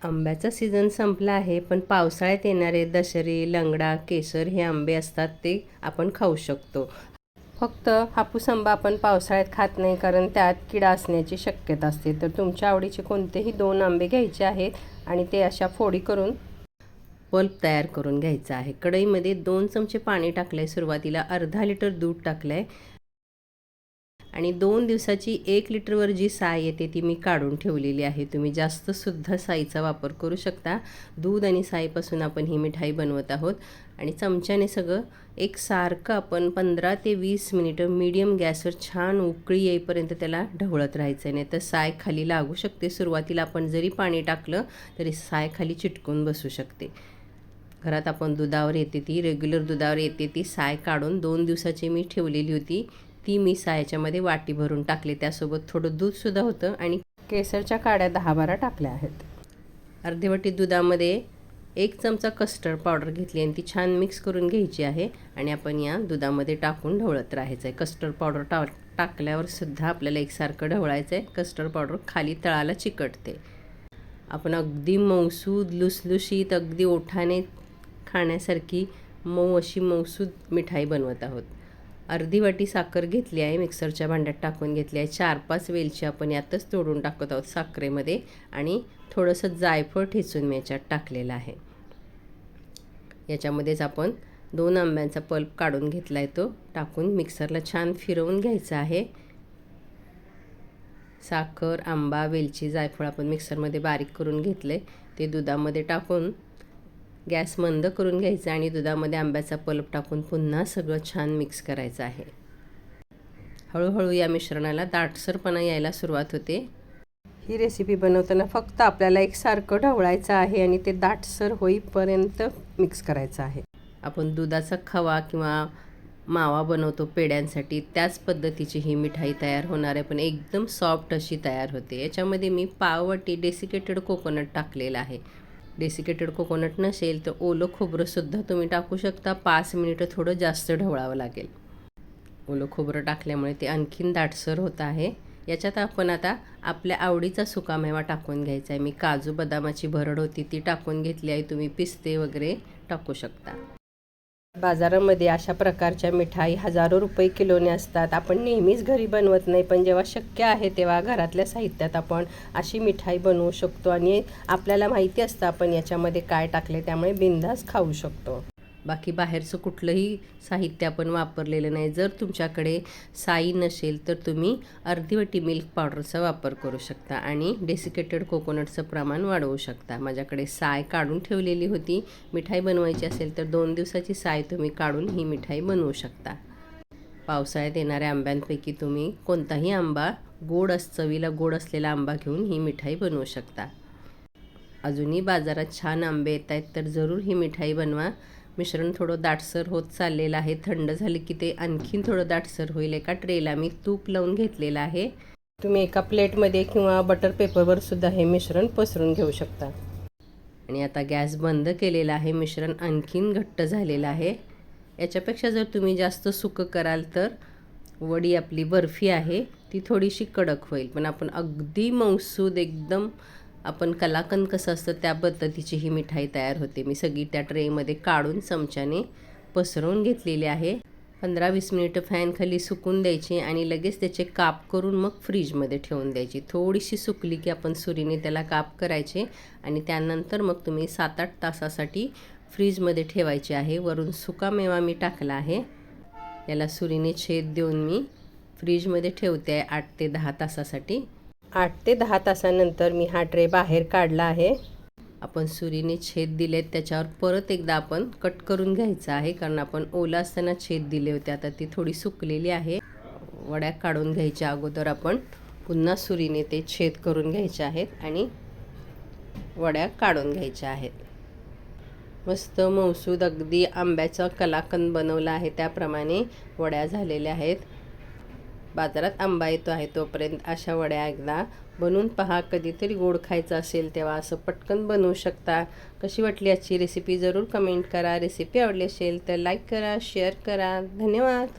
आंब्याचा सीझन संपला आहे, पण पावसाळ्यात येणारे दशेरी, लंगडा, केसर हे आंबे असतात ते आपण खाऊ शकतो. फक्त हापूस आंबा आपण पावसाळ्यात खात नाही, कारण त्यात किडा असण्याची शक्यता असते. तर तुमच्या आवडीचे कोणतेही 2 आंबे घ्यायचे आहेत आणि ते अशा फोडी करून पल्प तयार करून घ्यायचा आहे. कढईमध्ये 2 चमचे पाणी टाकलं आहे. सुरुवातीला अर्धा लिटर दूध टाकलं आहे आणि 2 दिवसाची 1 लिटरवर जी साय येते ती मी काढून ठेवलेली आहे. तुम्ही जास्तसुद्धा साईचा वापर करू शकता. दूध आणि साईपासून आपण ही मिठाई बनवत आहोत आणि चमच्याने सगळं एकसारखं आपण 15 ते 20 मिनिटं मीडियम गॅसवर छान उकळी येईपर्यंत त्याला ढवळत राहायचं. नाही तर साय खाली लागू शकते. सुरुवातीला आपण जरी पाणी टाकलं तरी साय खाली चिटकून बसू शकते. घरात आपण दुधावर येते ती रेग्युलर दुधावर येते ती साय काढून 2 दिवसाची मी ठेवलेली होती. ती मी सायाच्यामध्ये वाटी भरून टाकली. त्यासोबत थोडं दूधसुद्धा होतं आणि केसरच्या काड्या 10-12 टाकल्या आहेत. अर्धी वाटी दुधामध्ये 1 चमचा कस्टर्ड पावडर घेतली आणि ती छान मिक्स करून घ्यायची आहे आणि आपण या दुधामध्ये टाकून ढवळत राहायचं आहे. कस्टर्ड पावडर टाकल्यावर सुद्धा आपल्याला एकसारखं ढवळायचं आहे. कस्टर्ड पावडर खाली तळाला चिकटते. आपण अगदी मऊसूद लुसलुशीत अगदी ओठाने खाण्यासारखी मऊ अशी मऊसूद मिठाई बनवत आहोत. अर्धी वाटी साखर घेतली आहे, मिक्सरच्या भांड्यात टाकून घेतली आहे. 4-5 वेलची आपण यातच तोडून टाकत आहोत साखरेमध्ये आणि थोडंसं जायफळ ठेचून मी याच्यात टाकलेलं आहे. याच्यामध्येच आपण 2 आंब्यांचा पल्प काढून घेतला आहे, तो टाकून मिक्सरला छान फिरवून घ्यायचा आहे. साखर, आंबा, वेलची, जायफळ आपण मिक्सरमध्ये बारीक करून घेतले. ते दुधामध्ये टाकून गॅस मंद करून घ्यायचा आणि दुधामध्ये आंब्याचा पल्प टाकून पुन्हा सगळं छान मिक्स करायचं आहे. हळूहळू या मिश्रणाला दाटसरपणा यायला सुरुवात होते. ही रेसिपी बनवताना फक्त आपल्याला एकसारखं ढवळायचं आहे आणि ते दाटसर होईपर्यंत मिक्स करायचं आहे. आपण दुधाचा खवा किंवा मावा बनवतो पेड्यांसाठी, त्याच पद्धतीची ही मिठाई तयार होणार आहे, पण एकदम सॉफ्ट अशी तयार होते. याच्यामध्ये मी पाववाटी डेसिकेटेड कोकोनट टाकलेलं आहे. डेसिकेटेड कोकोनट नसेल तर ओलं खोबरंसुद्धा तुम्ही टाकू शकता. 5 मिनिटं थोडं जास्त ढवळावं लागेल. ओलं खोबरं टाकल्यामुळे ते आणखीन दाटसर होत आहे. याच्यात आपण आता आपल्या आवडीचा सुकामेवा टाकून घ्यायचा आहे. मी काजू बदामाची भरड होती ती टाकून घेतली आहे. तुम्ही पिस्ते वगैरे टाकू शकता. बाजारामध्ये अशा प्रकारच्या मिठाई हजारो रुपये किलोने असतात. आपण नेहमीच घरी बनवत नाही, पण जेव्हा शक्य आहे तेव्हा घरातल्या साहित्यात आपण अशी मिठाई बनवू शकतो आणि आपल्याला माहिती असतं आपण याच्यामध्ये काय टाकले, त्यामुळे बिनधास्त खाऊ शकतो. बाकी बाहेरचं कुठलंही साहित्य आपण वापरलेलं नाही. जर तुमच्याकडे साई नसेल तर तुम्ही अर्धी वाटी मिल्क पावडरचा वापर करू शकता आणि डेसिकेटेड कोकोनटचं प्रमाण वाढवू शकता. माझ्याकडे साय काढून ठेवलेली होती. मिठाई बनवायची असेल तर 2 दिवसाची साय तुम्ही काढून ही मिठाई बनवू शकता. पावसाळ्यात येणाऱ्या आंब्यांपैकी तुम्ही कोणताही आंबा चवीला गोड असलेला आंबा घेऊन ही मिठाई बनवू शकता. अजूनही बाजारात छान आंबे येत आहेत, तर जरूर ही मिठाई बनवा. मिश्रण थोडं दाटसर होत चाललेलं आहे. थंड झाले की ते आणखीन थोडं दाटसर होईल. एका ट्रेला मी तूप लावून घेतलेलं आहे. तुम्ही एका प्लेटमध्ये किंवा बटर पेपरवर सुद्धा हे मिश्रण पसरून घेऊ शकता. आणि आता गॅस बंद केलेला आहे. मिश्रण आणखीन घट्ट झालेलं आहे. याच्यापेक्षा जर तुम्ही जास्त सुकं कराल तर वडी आपली बर्फी आहे ती थोडीशी कडक होईल, पण आपण अगदी मऊसूद एकदम आपण कलाकंद कसं असतं त्या पद्धतीची ही मिठाई तयार होते. मी सगळी त्या ट्रेमध्ये काढून चमच्याने पसरवून घेतलेली आहे. 15-20 मिनिटं फॅनखाली सुकून द्यायची आणि लगेच त्याचे काप करून मग फ्रीजमध्ये ठेवून द्यायची. थोडीशी सुकली की आपण सुरीने त्याला काप करायचे आणि त्यानंतर मग तुम्ही 7-8 तासासाठी फ्रीजमध्ये ठेवायचे आहे. वरून सुकामेवा मी टाकला आहे. याला सुरीने छेद देऊन मी फ्रीजमध्ये ठेवते आहे 8 ते 10 तासासाठी. 8 ते 10 तासानंतर मी हा ट्रे बाहेर काढला आहे. आपण सुरीने छेद दिलेत त्याच्यावर परत एकदा आपण कट करून घ्यायचं आहे, कारण आपण ओला असताना छेद दिले होते. आता ती थोडी सुकलेली आहे. वड्या काढून घ्यायच्या अगोदर आपण पुन्हा सुरीने ते छेद करून घ्यायचे आहेत आणि वड्या काढून घ्यायच्या आहेत. मस्त मऊसूद अगदी आंब्याचा कलाकंद बनवला आहे त्याप्रमाणे वड्या झालेल्या आहेत. बाजारात आंबा येतो आहे तोपर्यंत अशा वड्या एकदा बनवून पहा. कधीतरी गोड खायचं असेल तेव्हा असं पटकन बनवू शकता. कशी वाटली आजची रेसिपी जरूर कमेंट करा. रेसिपी आवडली असेल तर लाईक करा, शेअर करा. धन्यवाद.